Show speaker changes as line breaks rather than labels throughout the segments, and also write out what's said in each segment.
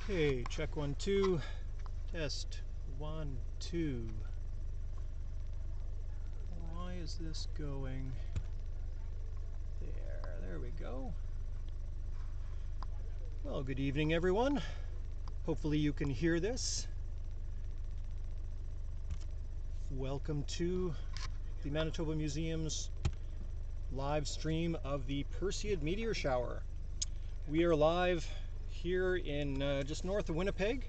Okay, check 1 2, test 1 2. Why is this going there? There we go. Well, good evening, everyone. Hopefully you can hear this. Welcome to the Manitoba Museum's live stream of the Perseid meteor shower. We are live here in just north of Winnipeg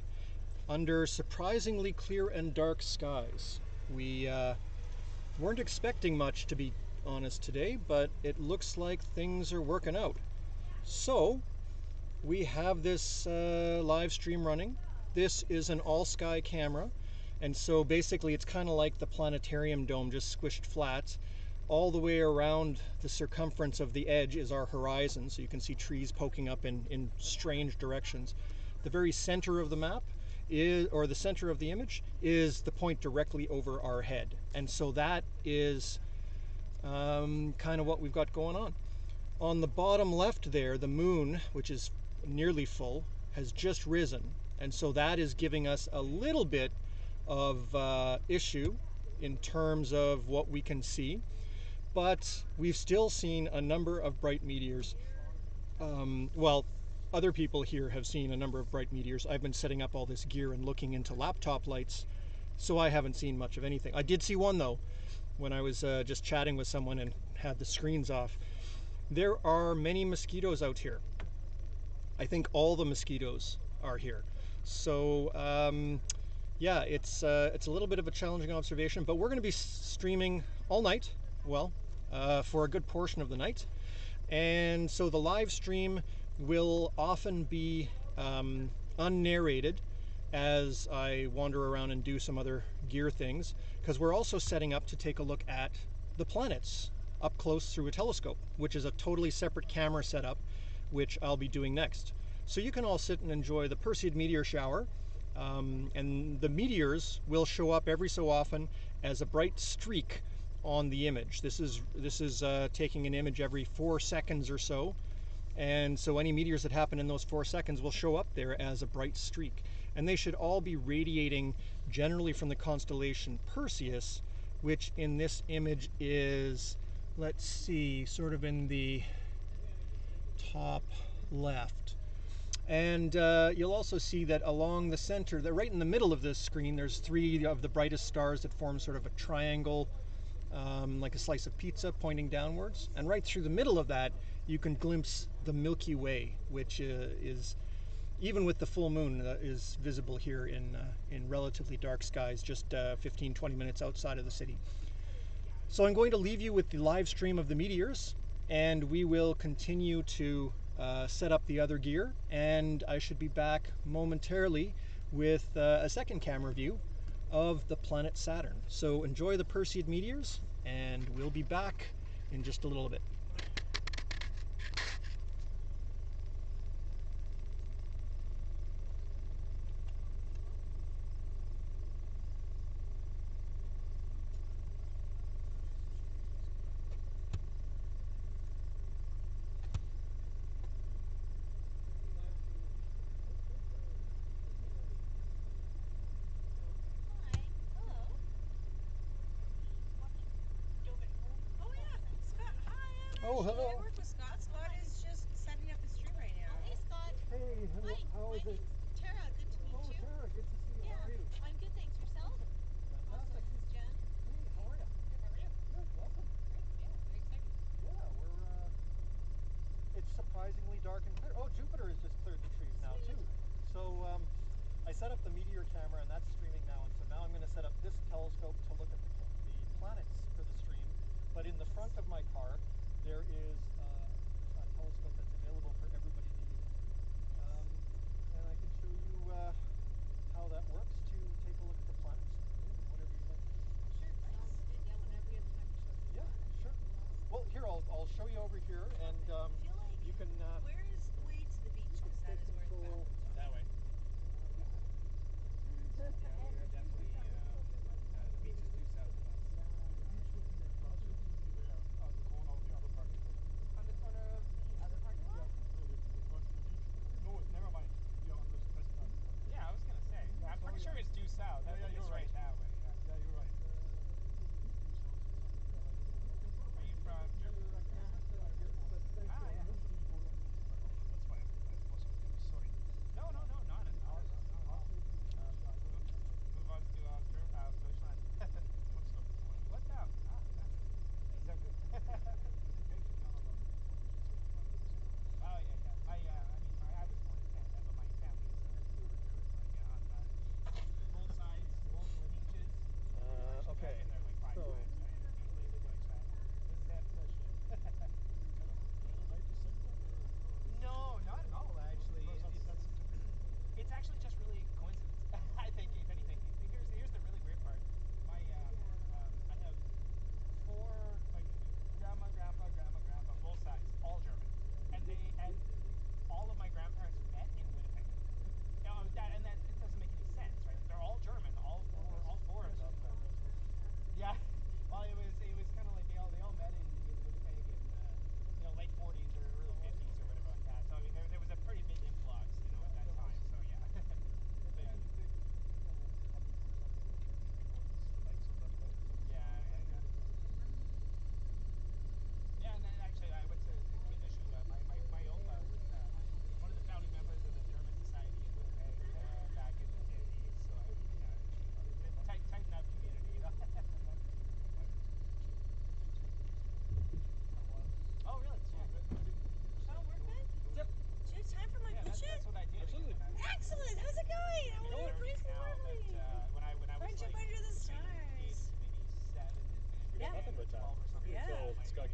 under surprisingly clear and dark skies. We weren't expecting much, to be honest, today, but it looks like things are working out. So we have this live stream running. This is an all-sky camera, and so basically it's kind of like the planetarium dome, just squished flat. All the way around the circumference of the edge is our horizon, so you can see trees poking up in strange directions. The very center of the map is, or the center of the image, is the point directly over our head. And so that is kind of what we've got going on. On the bottom left there, the moon, which is nearly full, has just risen. And so that is giving us a little bit of issue in terms of what we can see. But we've still seen a number of bright meteors. Well, other people here have seen a number of bright meteors. I've been setting up all this gear and looking into laptop lights, so I haven't seen much of anything. I did see one, though, when I was just chatting with someone and had the screens off. There are many mosquitoes out here. I think all the mosquitoes are here. So, yeah, it's a little bit of a challenging observation, but we're going to be streaming all night. Well, for a good portion of the night. And so the live stream will often be unnarrated as I wander around and do some other gear things, because we're also setting up to take a look at the planets up close through a telescope, which is a totally separate camera setup, which I'll be doing next. So you can all sit and enjoy the Perseid meteor shower, and the meteors will show up every so often as a bright streak on the image. This is taking an image every 4 seconds or so, and so any meteors that happen in those 4 seconds will show up there as a bright streak, and they should all be radiating generally from the constellation Perseus, which in this image is, let's see, sort of in the top left. And you'll also see that along the center, that right in the middle of this screen, there's 3 of the brightest stars that form sort of a triangle, like a slice of pizza pointing downwards. And right through the middle of that, you can glimpse the Milky Way, which is, even with the full moon, is visible here in relatively dark skies, just 15-20 minutes outside of the city. So I'm going to leave you with the live stream of the meteors, and we will continue to set up the other gear, and I should be back momentarily with a second camera view of the planet Saturn. So enjoy the Perseid meteors, and we'll be back in just a little bit. Oh, hello.
I work with Scott. Scott is just setting up his stream right now.
Hey, Scott.
Hey, hello.
Hi,
How is
my
it?
name's Tara. Good to meet you.
Tara, good to see you.
Yeah,
How are you?
I'm good, thanks. Yourself?
Fantastic.
Awesome. This is Jen.
Hey, how are you?
Good, how are you?
Good, welcome.
Great, yeah, very excited.
Yeah, it's surprisingly dark and clear. Oh, Jupiter has just cleared the trees now too. So I set up the meteor camera, and that's streaming now. And so now I'm going to set up this telescope to look at the planets for the stream. But in the front of my car, there is a telescope that's available for everybody to use. And I can show you how that works to take a look at the planets, whatever you'd like.
Sure, sounds good. Yeah, whenever you have time to show us.
Yeah, sure. Well, here, I'll show you over here, and
I feel like,
you can
where is the way to the beach? Because that is where it's
control
backwards.
That way. Yeah, we are definitely, the beach is due south of us.
On the corner of the other parking lot?
No, never mind. We are on the present time.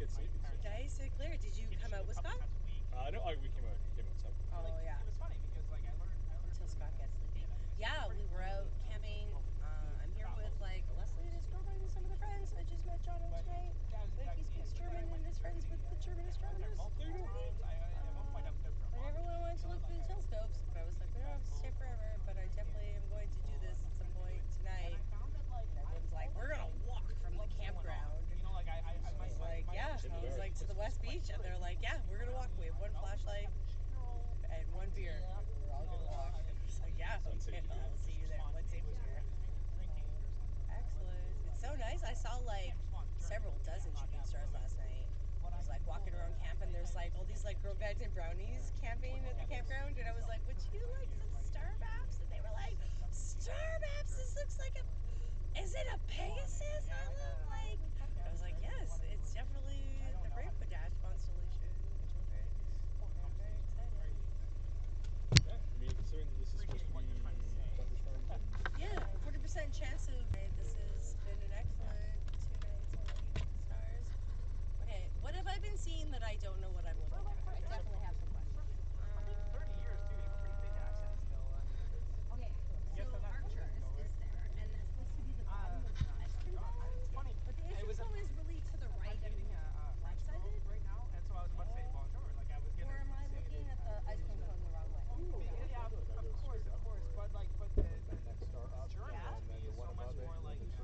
It's
Nice and clear. Did you come out with Scott?
no, we came outside.
Oh yeah.
It was funny because like I learned
Until Scott gets sleepy. Yeah, we were out camping. I'm here with like Leslie and his girlfriend and some of the friends. I just met John tonight. Like he speaks German and is friends with the German astronomers.
multiple times. At one point I was there for a
But
month.
everyone wanted to look through the telescopes, but I was like, we don't have to stay forever, but I definitely am going to do this at some point tonight.
Found that like
And everyone's like, we're gonna walk from the campground.
you know like I
I was like, yeah. I was like, to the West Beach, and they're like, yeah, we're gonna walk. We have one flashlight and one beer. And we're all gonna walk. And I was like, yeah, okay, I'll see you there. One safety beer. Excellent. It's so nice. I saw like several dozen shooting stars last night. I was like walking around camp, and there's like all these like Girl Guides and brownies camping at the campground, and I was like, would you like some star maps? And they were like, star maps? This looks like a. Is it a Pegasus? I was like, yes, it's definitely the Rainbow constellation. Children, I'm very excited.
Yeah, I mean, considering that this is supposed to be thunderstorms and
Yeah, 40% chance of. This has been an excellent 2 nights already with the stars. Okay, what have I been seeing that I don't know what I'm looking at? I definitely have some questions.
30 years too. You have a pretty big accent still.
Okay, so Arcturus is there, and that's supposed to be the bottom of the ice cream cone.
It's funny.
But the ice
It was
cream cone is really to the right and
dating a French girl
left-sided?
right now, and so I was about to say bonjour. Like I was
Or
gonna
am I
say
looking at the ice cream cone the wrong way?
yeah, of course, but like, but the next
star up,
journey
Yeah.
and then the
is
one
so much
above it,
more like
and then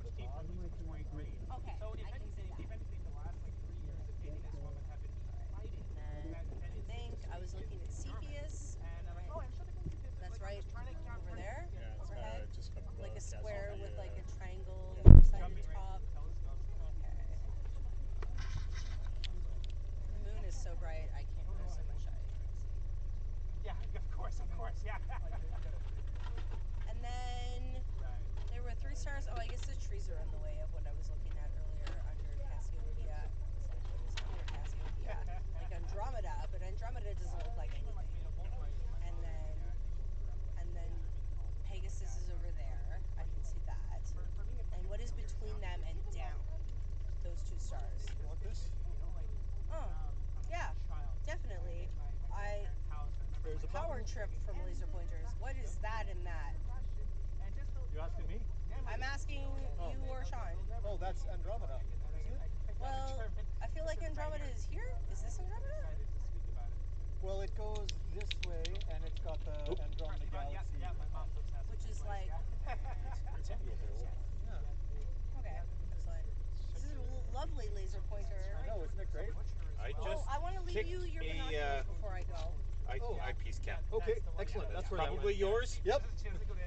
much deeper, so much more ingrained.
Okay,
So
I can see that.
if anything, the last like 3 years, if any, this woman have been fighting.
Then I think I was looking at Cepheus.
And I'm like, oh, I'm sure they're going to do this.
That's
like,
right,
I'm just trying to count
over there,
Yeah, it's
overhead,
just a couple
like a
of
square with like a triangle
jumping
beside the
right
top.
to the telescope.
Okay. The moon is so bright, I can't. There's so much I can't see.
Yeah, of course, yeah.
And then
Right.
there were 3 stars. Oh, I guess the trees are in the way of what I was looking at earlier under Cassiopeia. I was like, what is under Cassiopeia? Like Andromeda, but Andromeda doesn't look like anything. And then Pegasus is over there. I can see that. And what is between them and down? Those 2 stars.
You want this?
Oh, yeah, definitely.
There's a
Power
button.
trip from laser pointers. What is that and that?
You asking me?
I'm asking you or Sean.
Oh, that's Andromeda, isn't it?
Well, I feel like Andromeda is here. Is this Andromeda?
Well, it goes this way, and it's got the Andromeda galaxy.
Yeah, my mom's obsessed.
Which is like,
It's unbelievable. Yeah.
okay, excellent. This is a lovely laser pointer.
I know, isn't it great?
I
Oh,
just
I want to leave
kicked
you your
a,
binoculars before I go.
eyepiece cap.
Okay, excellent. That's where that
Probably
went.
yours?
Yep.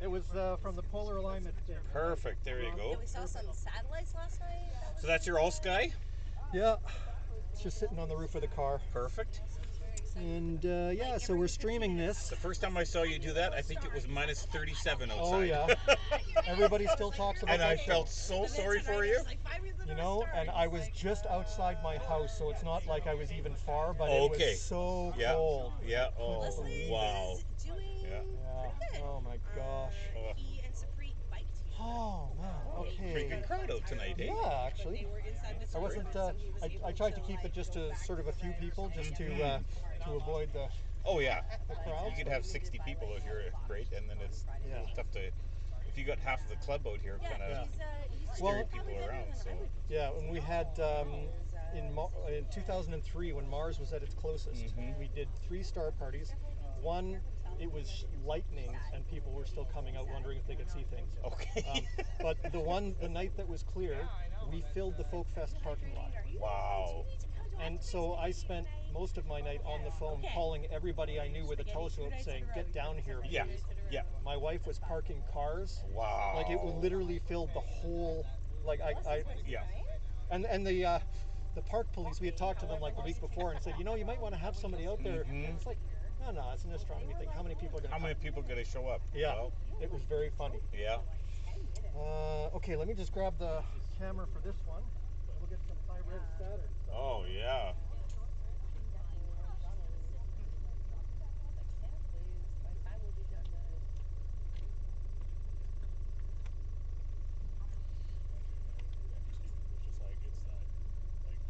It was from the polar alignment thing.
Perfect. There you
Yeah,
go.
we saw some satellites last night. That was
So that's your all sky?
Yeah. It's just sitting on the roof of the car.
Perfect.
very exciting.
And yeah, so we're streaming this.
The first time I saw you do that, I think it was minus 37 outside.
Oh, yeah. Everybody still talks about
And I
that
felt
show.
so
And then
sorry
tonight
for
it
you.
was like 5 years in
You
a
know,
row
and
start.
I
It's
was
like,
just outside my house, so it's not like I was even far, but
Okay.
it was so
Yeah.
cold.
Yeah. Oh,
Leslie
wow.
is doing
Yeah.
Yeah.
pretty good.
Oh my gosh.
He and Sapri biked here.
Oh man.
Pretty good
Okay.
crowd out tonight, eh?
Yeah,
But
actually.
they were inside the
I
store,
wasn't.
so he was
I
able
tried to
to
keep it
like,
just
go
to
back
sort of a few people, just to avoid the
Oh, yeah.
crowd.
You could have 60 people out here, great, and then it's a little tough to. If you got half of the club out here,
Yeah,
kind of.
he's
Well-
probably
people
better
around,
than
so-
I would be.
Yeah, and we had in 2003 when Mars was at its closest, we did 3 star parties. One, it was lightning, and people were still coming out wondering if they could see things.
Okay.
But the night that was clear, we filled the Folk Fest parking lot.
Wow.
And so I spent most of my night on the phone calling everybody I knew with a telescope saying, get down here.
Yeah.
Please."
Yeah.
My wife was parking cars.
Wow.
Like it literally filled the whole, like I
Yeah.
and the park police, we had talked to them like the week before and said, you know, you might want to have somebody out there. And it's like, no, it's an astronomy thing. How many people are going to
How many people gonna show up?
Yeah,
Well,
it was very funny.
yeah.
Okay, let me just grab the camera for this one. We'll get some high-res Saturn stuff.
Oh, yeah.
It's just like, it's that, like,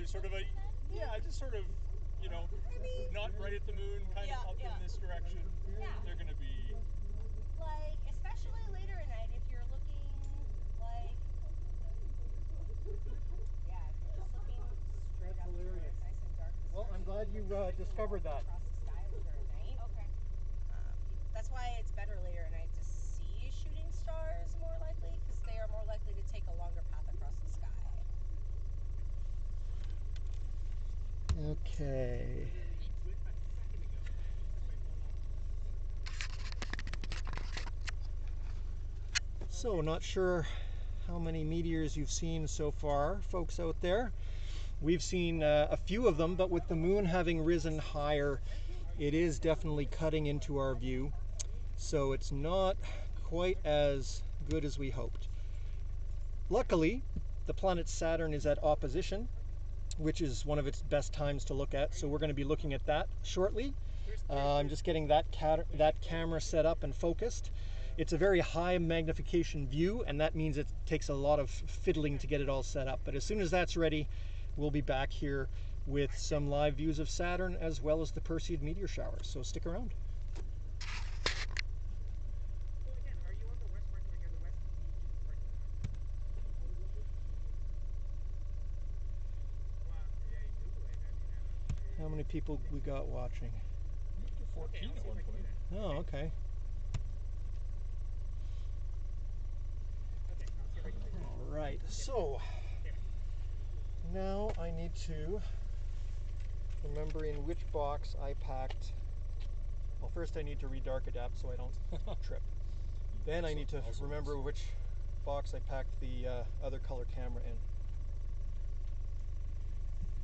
sort of a just sort of, you know, not right at the moon, kind of up in this direction.
Yeah.
They're gonna be.
Like, especially later at night, if you're looking like, yeah, if you're just looking straight
That's
up through it,
hilarious.
nice and dark. The
Well, I'm
stars
glad you
will streak
discovered that.
across the sky later at night.
Okay.
That's why it's better later at night to see shooting stars more likely, because they are more likely to take a longer path across the sky.
Okay. So, not sure how many meteors you've seen so far, folks out there. We've seen a few of them, but with the moon having risen higher, it is definitely cutting into our view. So it's not quite as good as we hoped. Luckily, the planet Saturn is at opposition, which is one of its best times to look at. So we're going to be looking at that shortly. I'm just getting that camera set up and focused. It's a very high magnification view, and that means it takes a lot of fiddling to get it all set up. But as soon as that's ready, we'll be back here with some live views of Saturn as well as the Perseid meteor shower. So stick around.
So again, are you on the west parking, like on the west parking lot? Wow, yeah, you Google it. I mean,
How many people we got watching?
14 at one point.
Oh, okay.
Okay, I'll see if I can figure it out.
All right. So now I need to remember in which box I packed. Well, first I need to redark adapt so I don't trip. Then I need to remember which box I packed the other color camera in.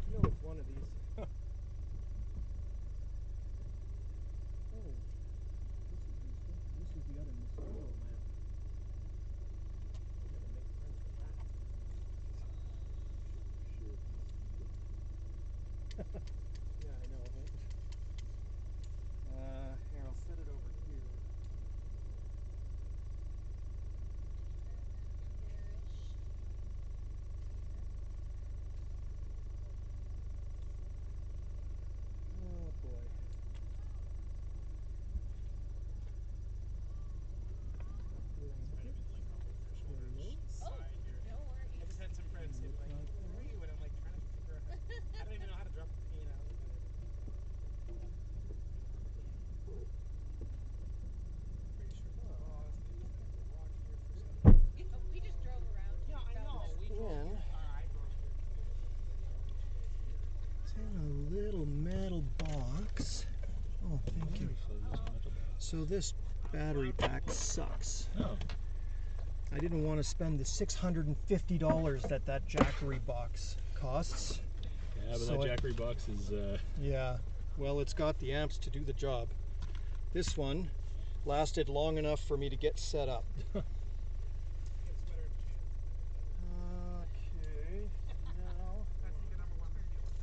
I know it's one of these. Oh, this is the other mosquito lamp. I'm gonna make friends with that. Yeah, I know. Right? Here, I'll set it over here. Oh boy.
Side here.
No worries.
I just had some friends say like, where are you? And I'm like trying to figure out. I don't even know how to drop the pin out. Pretty sure. Oh, isn't there a rock here for some?
We just drove around.
Yeah, I know. We drove.
And
I drove here.
it's in a little metal box. Oh, thank you. So this battery pack sucks.
Oh.
I didn't want to spend the $650 that Jackery box costs.
Yeah, but
So
that Jackery box is
Yeah, well, it's got the amps to do the job. This one lasted long enough for me to get set up. Okay, now
That's the number one mosquito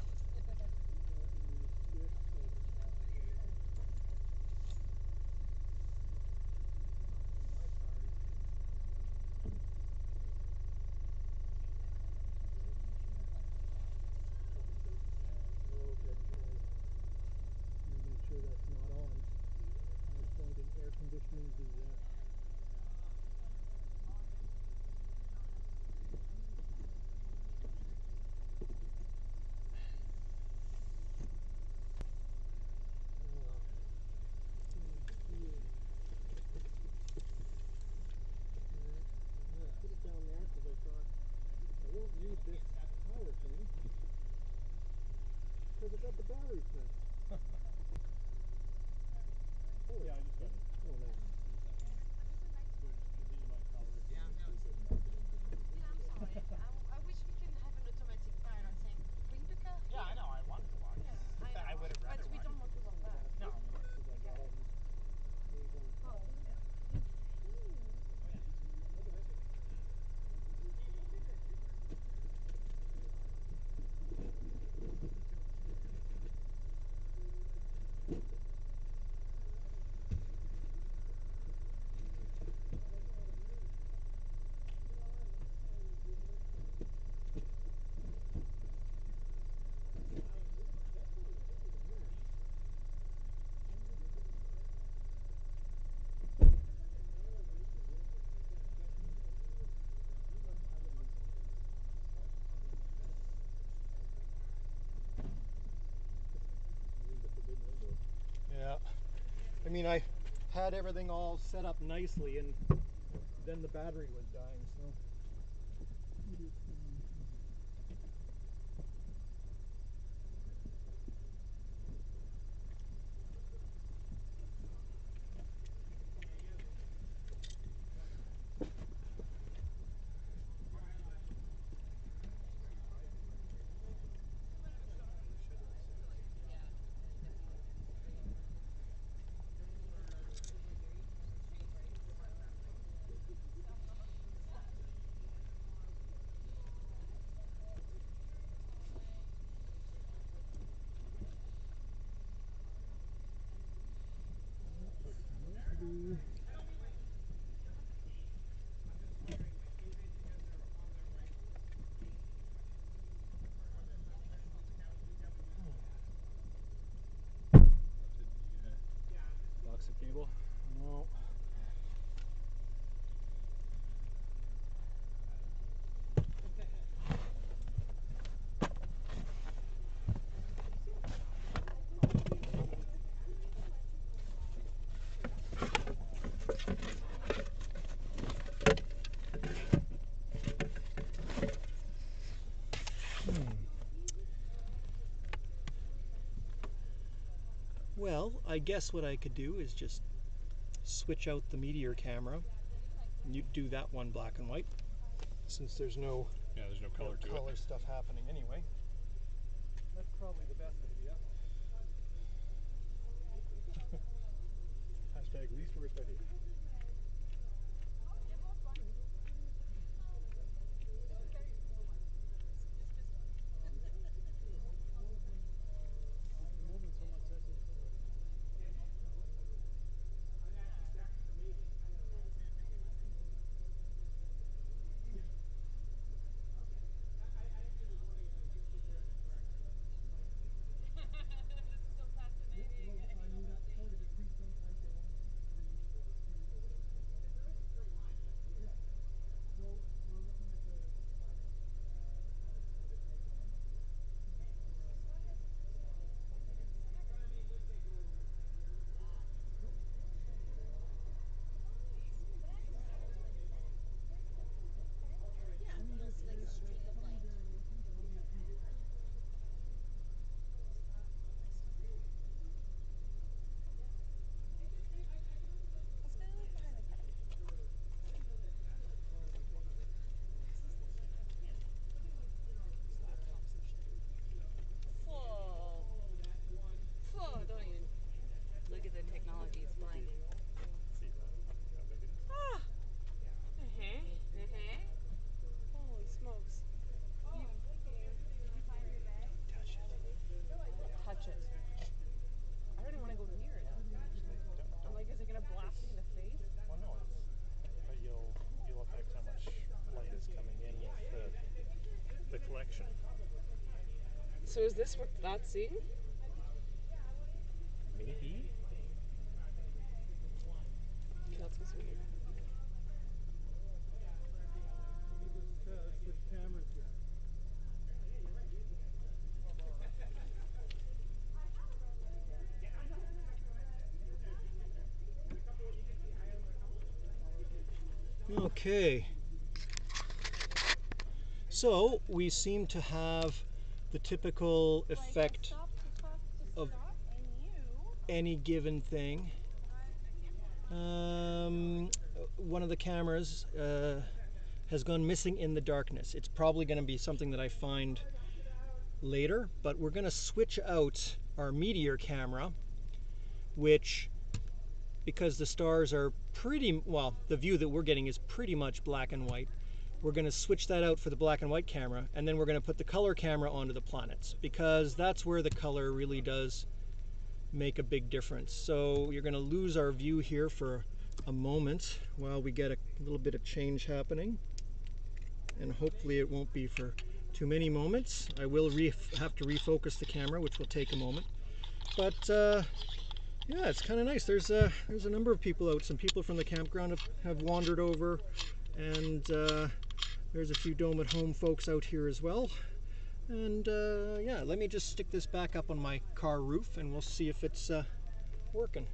repellent.
make sure that's not on. No point in air conditioning the put it down there because I thought I won't use this power thing because I got the battery print. Oh yeah, I just got it. Oh no.
Yeah, I'm sorry. I wish we can have an automatic pilot saying, bring the car.
Yeah, I know. I wanted to watch.
Yeah,
I would have rather
but we
watched.
don't want to walk back.
No.
Because I got all these cables.
Oh,
mean, I had everything all set up nicely, and then the battery was dying, so.
Box of cable?
No. Well, I guess what I could do is just switch out the Meteor camera. You do that one black and white, since there's no
There's no color to
color
it.
stuff happening anyway. That's probably the best idea.
Hashtag least worst idea.
So is this what that's seeing?
Maybe.
That's what's weird.
Switch cameras here. Okay. So we seem to have the typical effect of any given thing. One of the cameras has gone missing in the darkness. It's probably going to be something that I find later, but we're going to switch out our Meteor camera, which, because the stars are pretty, well, the view that we're getting is pretty much black and white, we're going to switch that out for the black and white camera, and then we're going to put the color camera onto the planets, because that's where the color really does make a big difference. So you're going to lose our view here for a moment while we get a little bit of change happening, and hopefully it won't be for too many moments. I will have to refocus the camera, which will take a moment, but yeah, it's kind of nice. There's a number of people out. Some people from the campground have wandered over, and there's a few Dome at Home folks out here as well. And yeah, let me just stick this back up on my car roof and we'll see if it's working.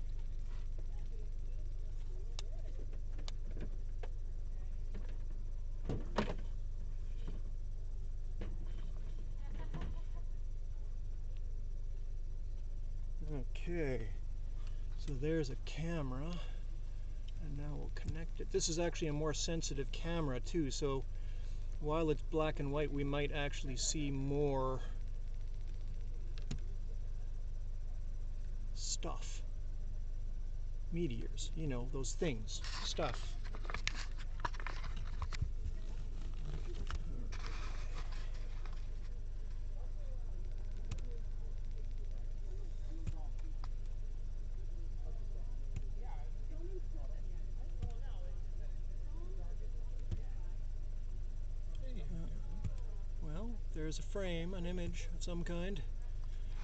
Okay, so there's a camera, and now we'll connect it. This is actually a more sensitive camera too, so while it's black and white, we might actually see more stuff. Meteors, you know, those things, stuff. Well, there's a frame, an image of some kind,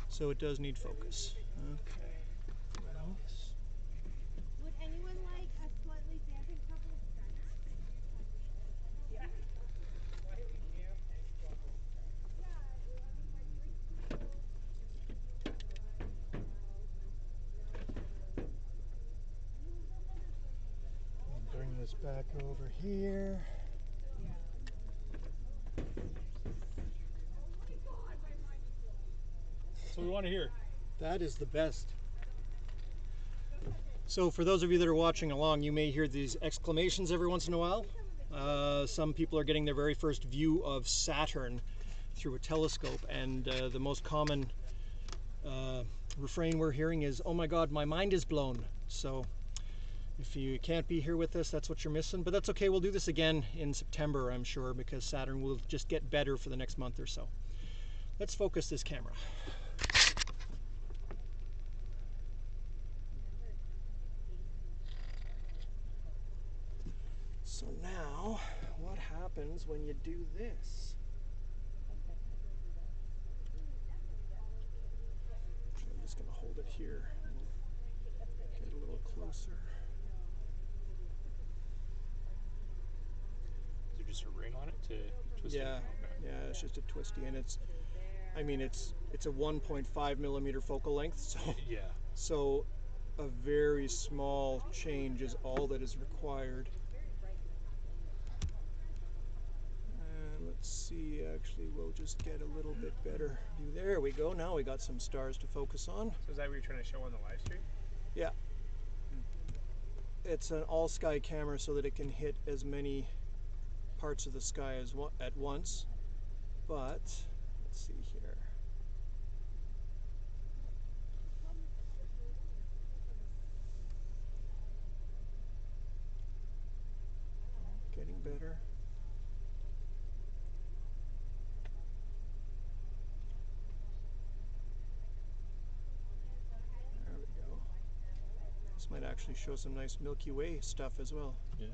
so it does need focus. Okay. Well,
Would anyone like a slightly damping cup of
bring this back over here.
That's what we want to hear.
That is the best. So for those of you that are watching along, you may hear these exclamations every once in a while. Some people are getting their very first view of Saturn through a telescope, and the most common refrain we're hearing is, "Oh my God, my mind is blown." So if you can't be here with us, that's what you're missing, but that's okay. We'll do this again in September, I'm sure, because Saturn will just get better for the next month or so. Let's focus this camera. So now, what happens when you do this? I'm just going to hold it here and get a little closer.
Is there just a ring on it to twist it?
Yeah,
Okay.
yeah, it's just a twisty, and it's a 1.5 millimeter focal length, so a very small change is all that is required. And let's see, actually we'll just get a little bit better view. There we go, now we got some stars to focus on.
So is that what you're trying to show on the live stream?
Yeah. It's an all sky camera so that it can hit as many parts of the sky as at once, but let's see here. Getting better. There we go. This might actually show some nice Milky Way stuff as well.
Yeah.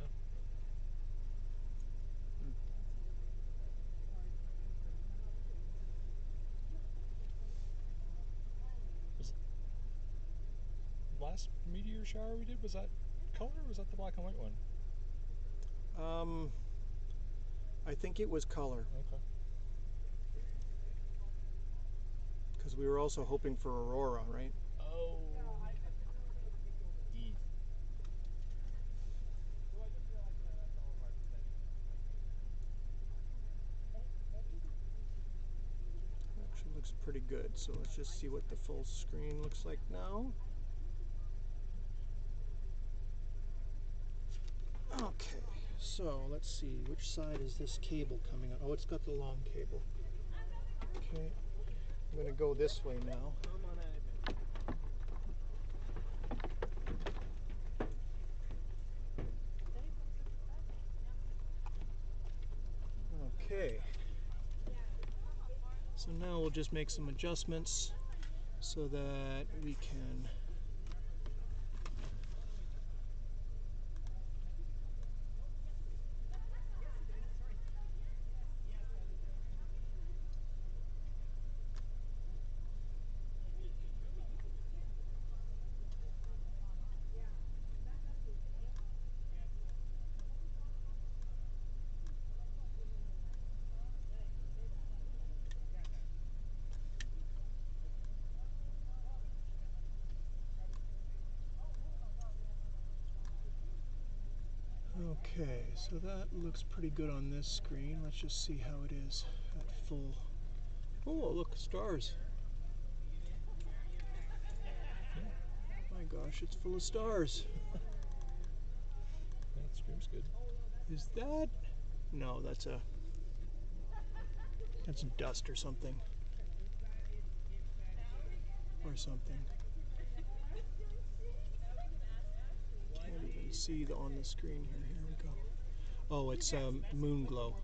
Last meteor shower we did, was that color or was that the black and white one?
I think it was color,
Okay.
because we were also hoping for aurora, right?
Oh.
Actually looks pretty good, so let's just see what the full screen looks like now. Okay, so let's see, which side is this cable coming on? Oh, it's got the long cable. Okay, I'm going to go this way now. Okay, so now we'll just make some adjustments so that we can Okay, so that looks pretty good on this screen. Let's just see how it is at full. Oh, look, stars. My gosh, it's full of stars.
That screams good.
Is that? No, that's dust or something. Or something. Can't even see on the screen here. Here we go. Oh, it's moon glow.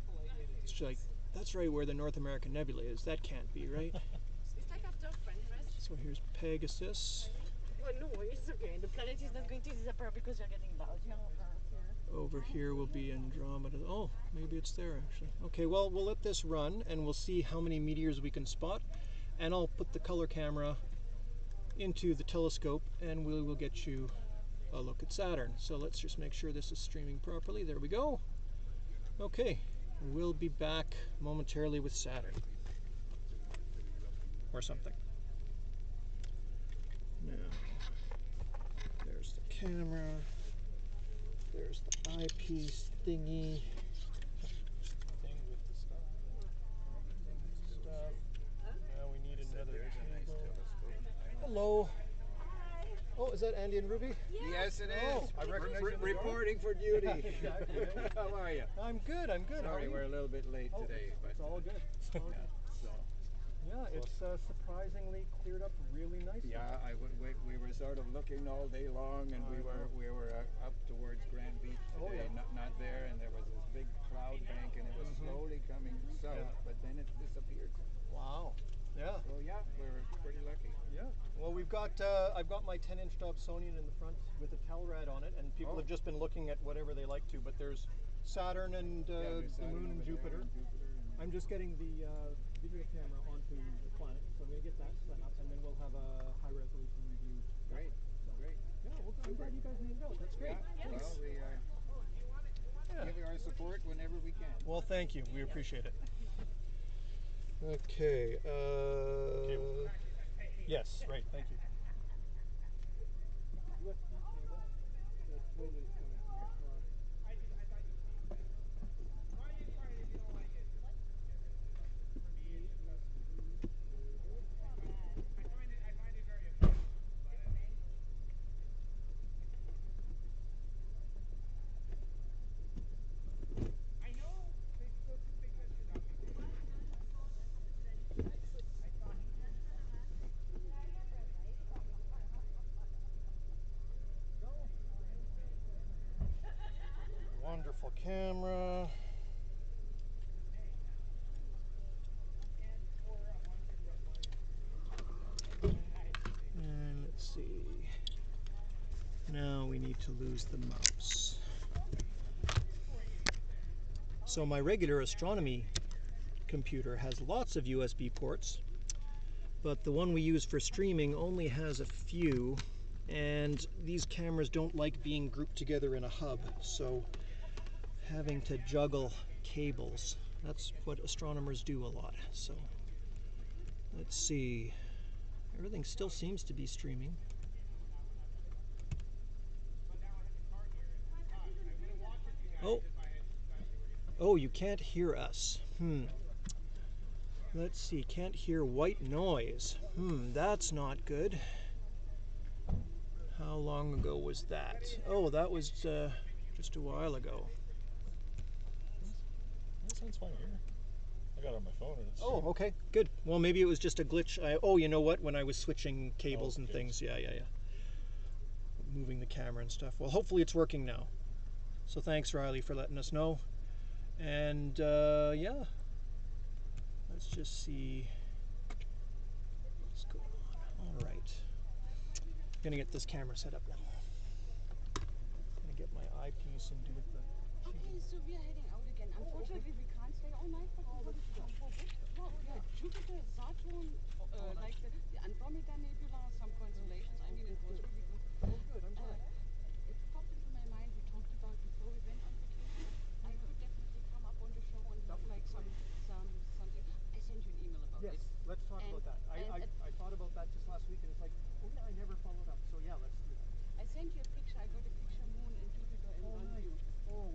It's like, that's right where the North American Nebula is. That can't be, right?
It's like after French rest.
So here's Pegasus.
Oh no, it's okay. The planet is not going to disappear because you're getting loud here on Earth here.
Over here will be Andromeda. Oh, maybe it's there actually. Okay, well, we'll let this run and we'll see how many meteors we can spot. And I'll put the color camera into the telescope and we will get you a look at Saturn. So let's just make sure this is streaming properly. There we go. Okay, we'll be back momentarily with Saturn. Or something. Now, there's the camera. There's the eyepiece thingy.
Thing with the stuff. Now we need another cable.
Hello. Oh, is that Andy and Ruby?
Yes, it is.
Oh, I recognize you in the
reporting for duty.
Exactly.
How are you?
I'm good. How are
Sorry,
you?
we're a little bit late
Oh,
today, but
it's all good. It's all good.
so
Yeah, it's surprisingly cleared up really nicely.
yeah, we were sort of looking all day long, and we were up towards Grand Beach
Oh,
today,
yeah.
not there, and there was this big cloud bank, and it was slowly coming south,
Yeah.
but then it disappeared.
Wow. Yeah.
So yeah, we were pretty lucky.
Yeah. Well, we've got I've got my 10-inch Dobsonian in the front with a Telrad on it, and people have just been looking at whatever they like to. But there's Saturn and
There's
the
Saturn
Moon and
over there,
Jupiter.
and
I'm just getting the video camera onto the planet, so I'm gonna get that set up, and then we'll have a high-resolution view.
Great, great.
Yeah. Well, I'm glad you guys made it out. That's great.
Yeah,
Thanks.
well, we give you our support whenever we can.
Well, thank you. We appreciate it. Okay. Yes, right. Thank you. USB cable. That's totally coming from the car. Wonderful camera. And let's see. Now we need to lose the mouse. So my regular astronomy computer has lots of USB ports, but the one we use for streaming only has a few, and these cameras don't like being grouped together in a hub, so having to juggle cables. That's what astronomers do a lot. So let's see. Everything still seems to be streaming. Oh, you can't hear us. Let's see. Can't hear white noise. That's not good. How long ago was that? Oh, that was just a while ago.
That sounds fine here. I got it on my phone and it's.
Oh, okay, good. Well, maybe it was just a glitch. Oh, you know what? When I was switching cables and
okay.
things, yeah. Moving the camera and stuff. Well, hopefully it's working now. So thanks, Riley, for letting us know. And yeah, let's just see what's going on. All right, gonna get this camera set up now. Gonna get my eyepiece and do it the.
Okay, so we are heading out again. Unfortunately, we can't stay all night, but we will go. Well, yeah, Jupiter, Saturn, like the Andromeda Nebula, some constellations. I mean, it was really good.
Oh, good. I'm glad.
It popped into my mind. We talked about before we went on vacation. I could definitely come up on the show and have like something. I sent you an email about
Yes,
it.
let's talk about that. I thought about that just last week, and it's like, oh yeah, I never followed up. So yeah, let's do that.
I sent you a picture. I got a picture moon and Jupiter in one view.
Oh,